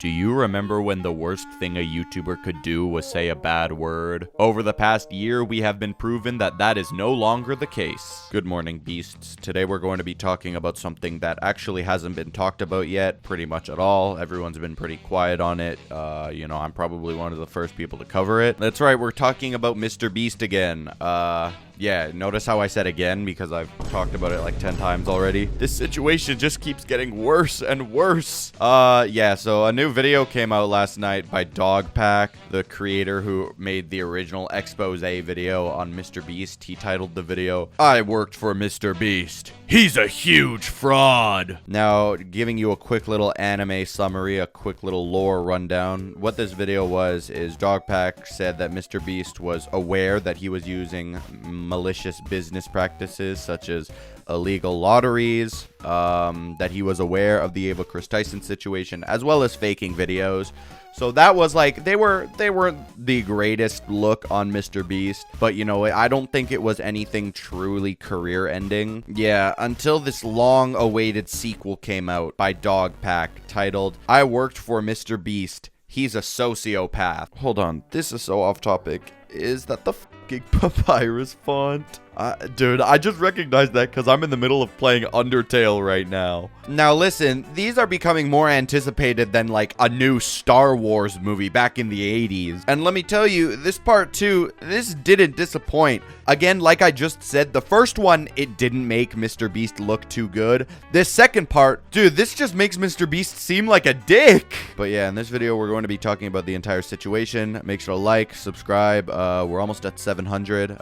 Do you remember when the worst thing a YouTuber could do was say a bad word? Over the past year, we have been proven that that is no longer the case. Good morning, beasts. Today we're going to be talking about something that actually hasn't been talked about yet, pretty much at all. Everyone's been pretty quiet on it. I'm probably one of the first people to cover it. That's right, we're talking about MrBeast again. Yeah, notice how I said again because I've talked about it like 10 times already. This situation just keeps getting worse and worse. Yeah, so a new video came out last night by Dogpack, the creator who made the original expose video on MrBeast. He titled the video, "I worked for MrBeast. He's a huge fraud." Now, giving you a quick little anime summary, a quick little lore rundown. What this video was is Dogpack said that MrBeast was aware that he was using malicious business practices such as illegal lotteries, that he was aware of the Ava Chris Tyson situation, as well as faking videos. So that was like, they were the greatest look on MrBeast, but you know, I don't think it was anything truly career ending. Yeah, until this long awaited sequel came out by Dogpack titled, "I worked for MrBeast. He's a sociopath." Hold on, this is so off topic. Is that the fucking papyrus font? Dude, I just recognized that because I'm in the middle of playing Undertale right now. Now listen, these are becoming more anticipated than like a new Star Wars movie back in the 80s. And let me tell you, this part 2, this didn't disappoint. Again, like I just said, the first one, it didn't make MrBeast look too good. This second part, dude, this just makes MrBeast seem like a dick. But yeah, in this video, we're going to be talking about the entire situation. Make sure to like, subscribe. We're almost at 700.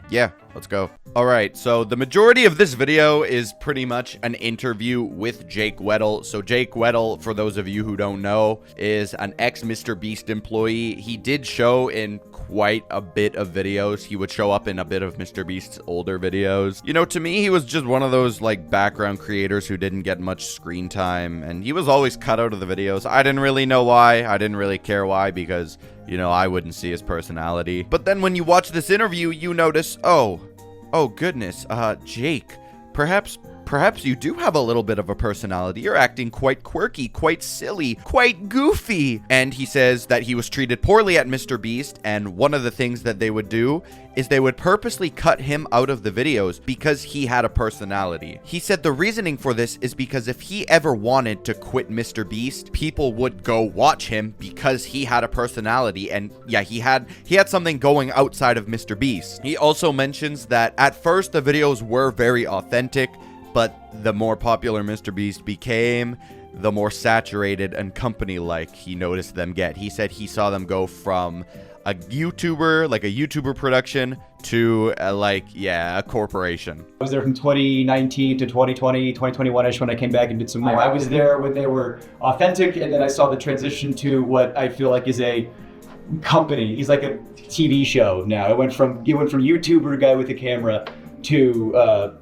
Yeah, let's go. All right, so the majority of this video is pretty much an interview with Jake Weddle. So Jake Weddle, for those of you who don't know, is an ex-MrBeast employee. He did show in quite a bit of videos. He would show up in a bit of MrBeast's older videos. You know, to me, he was just one of those like background creators who didn't get much screen time, and he was always cut out of the videos. I didn't really know why. I didn't really care why, because, you know, I wouldn't see his personality. But then when you watch this interview, you notice, oh goodness, Jake, perhaps you do have a little bit of a personality. You're acting quite quirky, quite silly, quite goofy. And he says that he was treated poorly at MrBeast, and one of the things that they would do is they would purposely cut him out of the videos because he had a personality. He said the reasoning for this is because if he ever wanted to quit MrBeast, people would go watch him because he had a personality, and yeah, he had something going outside of MrBeast. He also mentions that at first the videos were very authentic, but the more popular MrBeast became, the more saturated and company-like he noticed them get. He said he saw them go from a YouTuber, like a YouTuber production, to a corporation. I was there from 2019 to 2020, 2021-ish when I came back and did some more. I was there when they were authentic, and then I saw the transition to what I feel like is a company. He's like a TV show now. It went from YouTuber guy with a camera to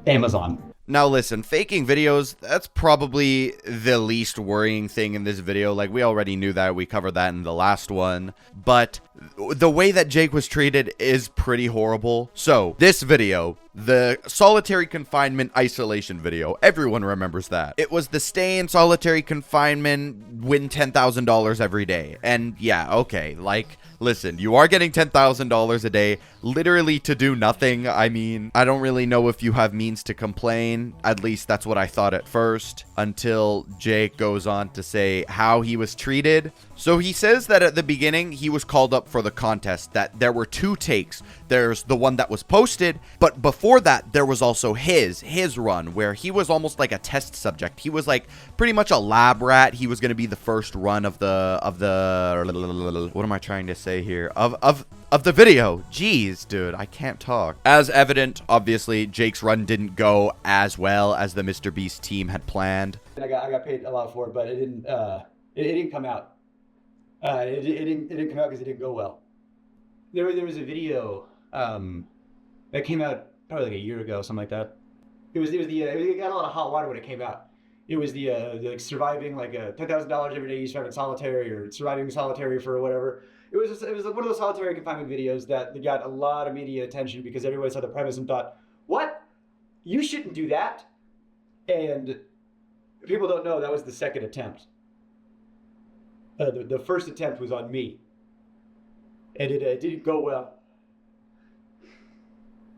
Amazon. Now listen, faking videos, that's probably the least worrying thing in this video. Like, we already knew that. We covered that in the last one. But the way that Jake was treated is pretty horrible. So, this video, the solitary confinement isolation video, everyone remembers that. It was the stay in solitary confinement, win $10,000 every day. And yeah, okay, like, listen, you are getting $10,000 a day literally to do nothing. I mean, I don't really know if you have means to complain. At least that's what I thought at first, until Jake goes on to say how he was treated. So he says that at the beginning, he was called up for the contest, that there were 2 takes. There's the one that was posted, but before that, there was also his run, where he was almost like a test subject. He was like pretty much a lab rat. He was going to be the first run of the, what am I trying to say here? Of the video. Jeez, dude, I can't talk. As evident, obviously, Jake's run didn't go as well as the MrBeast team had planned. I got paid a lot for it, but it didn't come out. It didn't come out because it didn't go well. There was a video that came out probably like a year ago, something like that. It got a lot of hot water when it came out. It was the like surviving like $10,000 every day you survive in solitary, or surviving solitary for whatever. It was one of those solitary confinement videos that got a lot of media attention because everybody saw the premise and thought, what? You shouldn't do that. And people don't know that was the second attempt. The first attempt was on me, and it didn't go well.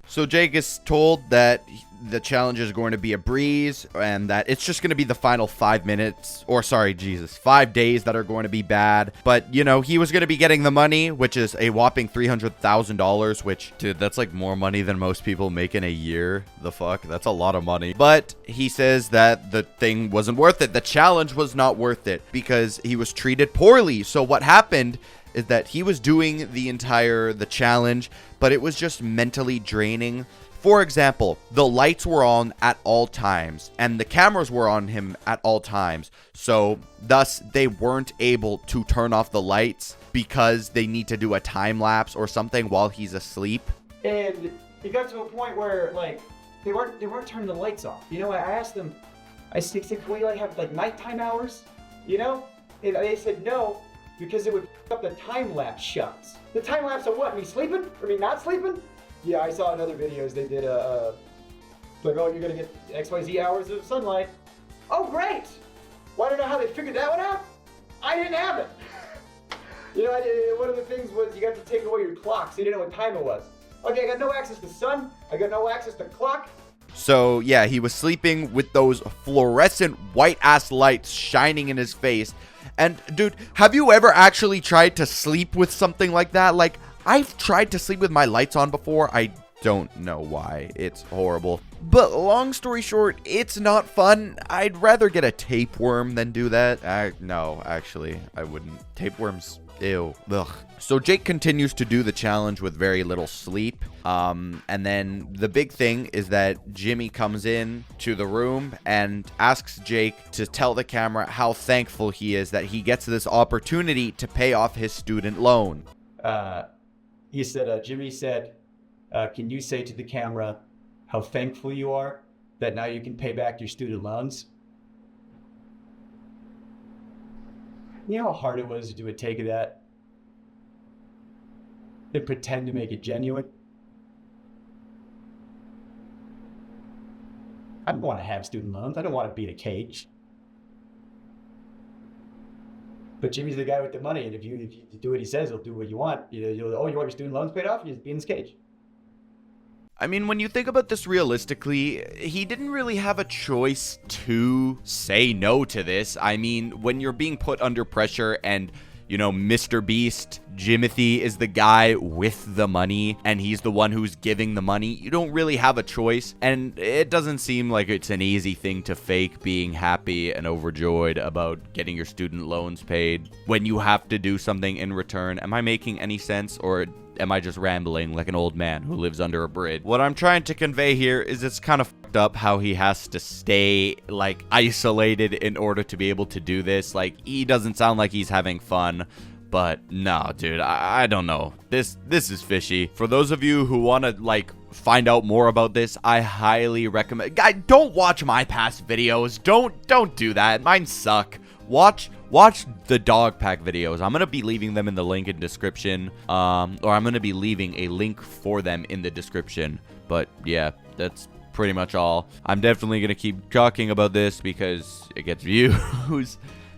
So Jake is told that the challenge is going to be a breeze and that it's just going to be the final 5 minutes, or sorry, Jesus, 5 days that are going to be bad. But, you know, he was going to be getting the money, which is a whopping $300,000, which, dude, that's like more money than most people make in a year. The fuck? That's a lot of money. But he says that the thing wasn't worth it. The challenge was not worth it because he was treated poorly. So what happened is that he was doing the challenge, but it was just mentally draining. For example, the lights were on at all times and the cameras were on him at all times. So thus they weren't able to turn off the lights because they need to do a time lapse or something while he's asleep. And it got to a point where like they weren't turning the lights off. You know, I asked them, I said, can we like have like nighttime hours? You know? And they said no, because it would f up the time lapse shots. The time lapse of what? Me sleeping? Or me not sleeping? Yeah, I saw in other videos they did like, oh, you're gonna get XYZ hours of sunlight. Oh, great! Well, I don't know how they figured that one out. I didn't have it. You know, one of the things was you got to take away your clock, so you didn't know what time it was. Okay, I got no access to sun. I got no access to clock. So yeah, he was sleeping with those fluorescent white ass lights shining in his face. And dude, have you ever actually tried to sleep with something like that? Like, I've tried to sleep with my lights on before. I don't know why. It's horrible. But long story short, it's not fun. I'd rather get a tapeworm than do that. No, actually, I wouldn't. Tapeworms, ew. Ugh. So Jake continues to do the challenge with very little sleep. And then the big thing is that Jimmy comes in to the room and asks Jake to tell the camera how thankful he is that he gets this opportunity to pay off his student loan. He said, Jimmy said, can you say to the camera how thankful you are that now you can pay back your student loans? You know how hard it was to do a take of that? And pretend to make it genuine? I don't want to have student loans. I don't want to be in a cage. But Jimmy's the guy with the money, and if you do what he says, he'll do what you want. You want your student loans paid off? You just be in this cage. I mean, when you think about this realistically, he didn't really have a choice to say no to this. I mean, when you're being put under pressure and, you know, MrBeast, Jimothy is the guy with the money and he's the one who's giving the money, you don't really have a choice. And it doesn't seem like it's an easy thing to fake being happy and overjoyed about getting your student loans paid when you have to do something in return. Am I making any sense, or am I just rambling like an old man who lives under a bridge? What I'm trying to convey here is it's kind of fucked up how he has to stay like isolated in order to be able to do this. Like, he doesn't sound like he's having fun. But no, dude, I don't know. This is fishy. For those of you who want to like find out more about this, I highly recommend. Guys, don't watch my past videos. Don't do that. Mine suck. Watch the dog pack videos. I'm gonna be leaving them in the link in description. Or I'm gonna be leaving a link for them in the description. But yeah, that's pretty much all. I'm definitely gonna keep talking about this because it gets views.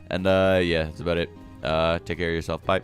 And yeah, that's about it. Take care of yourself. Bye.